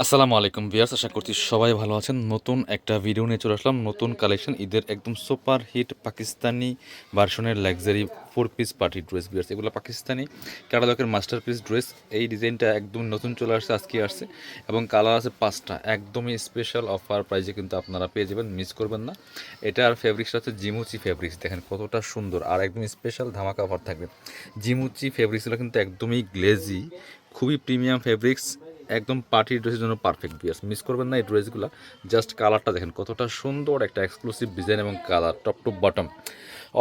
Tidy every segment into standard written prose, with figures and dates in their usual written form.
আসসালামু আলাইকুম ভিউয়ার্স, আশা করছি সবাই ভালো আছেন। নতুন একটা ভিডিও নিয়ে চলে আসলাম। নতুন কালেকশন, ঈদের একদম সুপার হিট পাকিস্তানি ভার্সনের luxury 4 piece party dress viewers. এগুলো পাকিস্তানি ক্যাটালগের মাস্টারপিস ড্রেস। এই ডিজাইনটা একদম নতুন চলে আসছে, আজকে আসছে এবং কালার আছে 5টা। একদমই স্পেশাল অফার প্রাইসে কিন্তু আপনারা পেয়ে যাবেন, মিস করবেন না। এটার ফেব্রিক্সটা হচ্ছে জিমুচি ফেব্রিক্স, দেখেন কতটা সুন্দর আর একদম স্পেশাল ধামাকা অফার থাকবে। জিমুচি ফেব্রিক্সগুলো কিন্তু একদমই গ্লেজি, খুবই প্রিমিয়াম ফেব্রিক্স, একদম পার্টি ড্রেসের জন্য পারফেক্ট বিয়ার্স, মিস করবেন না এই ড্রেসগুলো। জাস্ট কালারটা দেখেন কতটা সুন্দর, একটা এক্সক্লুসিভ ডিজাইন এবং colour top to bottom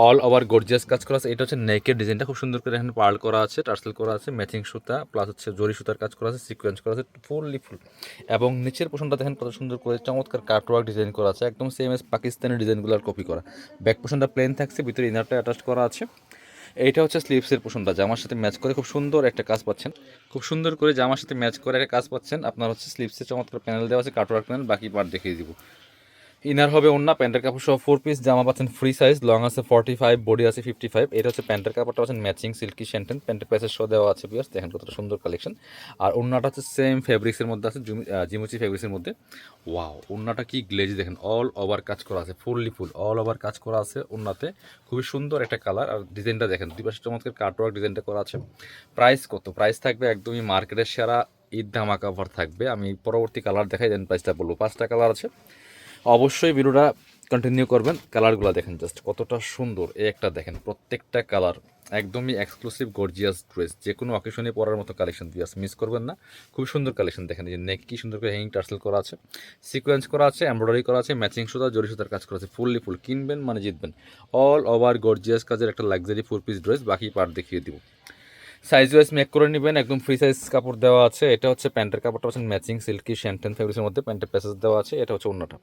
all over gorgeous কাজ করা আছে। এটা হচ্ছে নেকের ডিজাইনটা খুব সুন্দর করে এখানে পার্ল করা আছে, টার্সেল করা আছে, ম্যাচিং সুতা প্লাস হচ্ছে জরি সুতার কাজ করা আছে, সিকোয়েন্স করা আছে ফুললি ফুল। এবং নিচের পোশনটা দেখেন কত সুন্দর করে চমৎকার কাটওয়ার্ক ডিজাইন করা আছে, একদম সেম এস পাকিস্তানি ডিজাইনগুলোর কপি করা। ব্যাক পোশনটা প্লেন থাকছে, ভিতরে ইনারটা অ্যাটাচ করা আছে। এইটা হচ্ছে স্লিভসের পোশনটা, জামার সাথে ম্যাচ করে খুব সুন্দর একটা কাজ পাচ্ছেন। খুব সুন্দর করে জামার সাথে ম্যাচ করে একটা কাজ পাচ্ছেন। আপনার হচ্ছে স্লিভসে চমৎকার প্যানেল দেওয়া আছে, কাটওয়ার্ক প্যানেল, বাকি পার্ট দেখিয়ে দিব। ইনার হবে ওন্না, প্যান্টের কাপড় সহ 4 পিস জামা পাচ্ছেন ফ্রি সাইজ, লং আছে 45, বডি আছে 55। এটা হচ্ছে প্যান্টের কাপড়টা পাচ্ছেন ম্যাচিং সিল্কি শ্যান্টেন, প্যান্টের প্যাচের সহ দেওয়া আছে বিয়ার্স, দেখেন কতটা সুন্দর কালেকশন। আর ওন্নাটা হচ্ছে সেম ফেব্রিক্সের মধ্যে আছে, জিমুচি ফেব্রিক্সের মধ্যে। ওয়াও, ওন্নাটা কি গ্লেজি দেখেন, অল ওভার কাজ করা আছে, ফুললি ফুল অল ওভার কাজ করা আছে ওন্নাতে। খুবই সুন্দর একটা কালার, আর ডিজাইনটা দেখেন দুই পাশে চমৎকার কাটওয়ার্ক ডিজাইনটা করা আছে। প্রাইস কত? প্রাইস থাকবে একদমই মার্কেটের সেরা ঈদ ধামাকা অফার থাকবে। আমি পরবর্তী কালার দেখাই, দেন প্রাইসটা বলবো। 5টা কালার আছে, অবশ্যই ভিডিওটা কন্টিনিউ করবেন। কালারগুলো দেখেন জাস্ট কতটা সুন্দর, এই একটা দেখেন, প্রত্যেকটা কালার একদমই এক্সক্লুসিভ গর্জিয়াস ড্রেস, যে কোনো অকেশনে পরার মতো কালেকশন দিয়েছে, মিস করবেন না। খুব সুন্দর কালেকশন দেখেন, এই যে নেক কি সুন্দর করে হ্যাঙ্গিং টার্সেল করা আছে, সিকোয়েন্স করা আছে, এমব্রয়ডারি করা আছে, ম্যাচিং সুতা জরি সুতার কাজ করা আছে, ফুললি ফুল। কিনবেন মানে জিতবেন। অল ওভার গর্জিয়াস কাজের একটা লাক্সারি 4 পিস ড্রেস, বাকি পার্ট দেখিয়ে দিব। সাইজ ওয়াইজ মেক করে নেবেন, একদম ফ্রি সাইজ কাপড় দেওয়া আছে। এটা হচ্ছে প্যান্টের কাপড়টা হচ্ছে ম্যাচিং সিল্কি শ্যান্টেন ফেব্রিক্সের মধ্যে, প্যান্টের প্যাসেজ দেওয়া আছে। এটা হচ্ছে ওন্নাটা,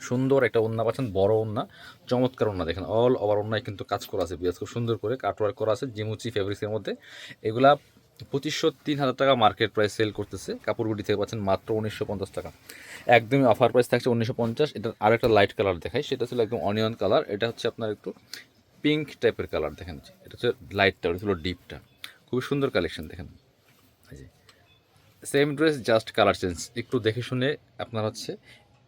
সুন্দর একটা ওন্না পাচ্ছেন, বড় ওন্না, চমৎকার ওন্না দেখেন, অল ওভার ওন্নায় কিন্তু কাজ করা আছে বিয়াস, খুব সুন্দর করে কাটওয়ার্ক করা আছে জিমুচি ফেব্রিক্সের মধ্যে। এগুলা 2500-3000 টাকা মার্কেট প্রাইস সেল করতেছে, কাপড়গুটি থেকে পাচ্ছেন মাত্র 1950 টাকা। একদমই অফার প্রাইস থাকছে 1950। এটার আরেকটা লাইট কালার দেখাই, সেটা ছিল একদম অনিয়ন কালার, এটা হচ্ছে আপনার একটু পিঙ্ক টাইপের কালার দেখেন। এটা হচ্ছে লাইটটা, ওটা ছিল ডিপটা। খুবই সুন্দর কালেকশন দেখেন, same dress just colour change. একটু দেখে শুনে আপনার হচ্ছে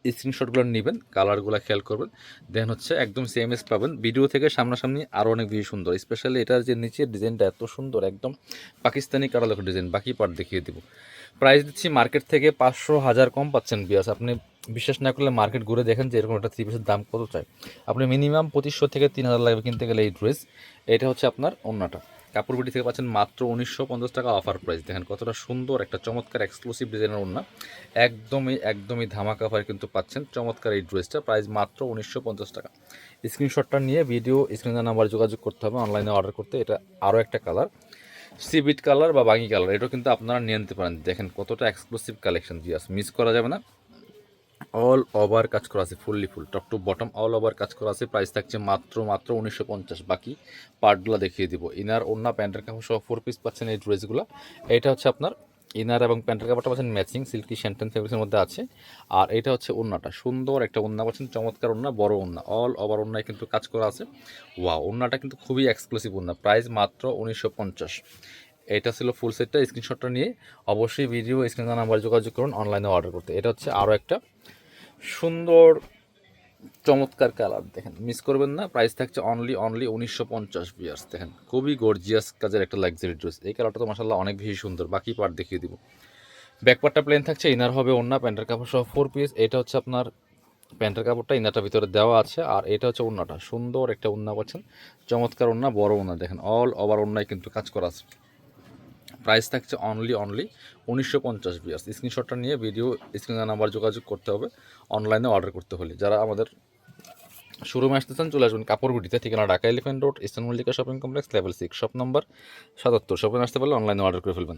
স্ক্রিনশটগুলো নেবেন, কালারগুলো খেয়াল করবেন, দেন হচ্ছে একদম সেম এস পাবেন। ভিডিও থেকে সামনাসামনি আরও অনেক বেশি সুন্দর, স্পেশালি এটার যে নিচের ডিজাইনটা এত সুন্দর, একদম পাকিস্তানি কাটালকের ডিজাইন। বাকি পার্ট দেখিয়ে দিব। প্রাইস দিচ্ছি মার্কেট থেকে 500-1000 কম পাচ্ছেন বিয়াস। আপনি বিশ্বাস না করলে মার্কেট ঘুরে দেখেন যে এরকম একটা 3 পিসের দাম কত চাই। আপনি মিনিমাম 2500 থেকে 3000 লাগবে কিনতে গেলে এই ড্রেস। এটা হচ্ছে আপনার ওন্নাটা, কাপড়গুটি থেকে পাচ্ছেন মাত্র 1950 টাকা অফার প্রাইস। দেখেন কতটা সুন্দর একটা চমৎকার এক্সক্লুসিভ ডিজাইনের ওন্না, একদমই ধামাকা অফার কিন্তু পাচ্ছেন চমৎকার এই ড্রেসটা, প্রাইস মাত্র 1950 টাকা। স্ক্রিনশটটা নিয়ে ভিডিও স্ক্রিনের নাম্বার যোগাযোগ করতে হবে অনলাইনে অর্ডার করতে। এটা আরও একটা কালার, সিবিট কালার বা বাগি কালার, এটাও কিন্তু আপনারা নিয়ে নিতে পারেন। দেখেন কতটা এক্সক্লুসিভ কালেকশন, জিয়াস মিস করা যাবে না। অল ওভার কাজ করা আছে, fully full top to bottom all over কাজ করা আছে। প্রাইস থাকছে মাত্র 1950। বাকি পার্টগুলো দেখিয়ে দিব। ইনার ওন্না প্যান্টের কাপড় সহ 4 পিস পাচ্ছেন এই ড্রেসগুলো। এটা হচ্ছে আপনার ইনার এবং প্যান্টের কাপড়টা পাচ্ছেন ম্যাচিং সিল্কি শ্যান্টেন ফেব্রিক্সের মধ্যে আছে। আর এটা হচ্ছে ওন্নাটা, সুন্দর একটা ওন্না পাচ্ছেন, চমৎকার ওন্না, বড় ওন্না, অল ওভার ওন্নায় কিন্তু কাজ করা আছে। ওয়াও, ওন্নাটা কিন্তু খুবই এক্সক্লুসিভ ওন্না, প্রাইস মাত্র 1950। এটা ছিল ফুল সেটটা। স্ক্রিনশটটা নিয়ে অবশ্যই ভিডিও স্ক্রিনের নাম্বার যোগাযোগ করুন অনলাইনে অর্ডার করতে। এটা হচ্ছে আরও একটা সুন্দর চমৎকার কালার, দেখেন মিস করবেন না। প্রাইস থাকছে অনলি 1950 বিয়ার্স। দেখেন খুবই গর্জিয়াস কাজের একটা লাক্সারি ড্রেস, এই কালারটা তো মাসাল্লাহ অনেক বেশি সুন্দর। বাকি পার্ট দেখিয়ে দিব। ব্যাকপার্টটা প্লেন থাকছে, ইনার হবে ওন্না, প্যান্টের কাপড় সহ 4 পিস। এটা হচ্ছে আপনার প্যান্টের কাপড়টা, ইনারটা ভিতরে দেওয়া আছে। আর এটা হচ্ছে ওন্নাটা, সুন্দর একটা ওন্না পাচ্ছেন, চমৎকার ওন্না, বড় ওন্না, দেখেন অল ওভার ওন্নায় কিন্তু কাজ করা আছে। প্রাইস থাকছে অনলি 1950 বিয়ার্স। স্ক্রিনশটটা নিয়ে ভিডিও স্ক্রিনের নাম্বার যোগাযোগ করতে হবে অনলাইনে অর্ডার করতে হলে। যারা আমাদের শোরুমে আসতে চান চলে আসবেন কাপড়গুটিতে, ঠিকানা Dhaka elephant road, eastern Mallika shopping complex, level 6, shop number 77। Shopping আসতে পারলে অনলাইনে অর্ডার করে ফেলবেন।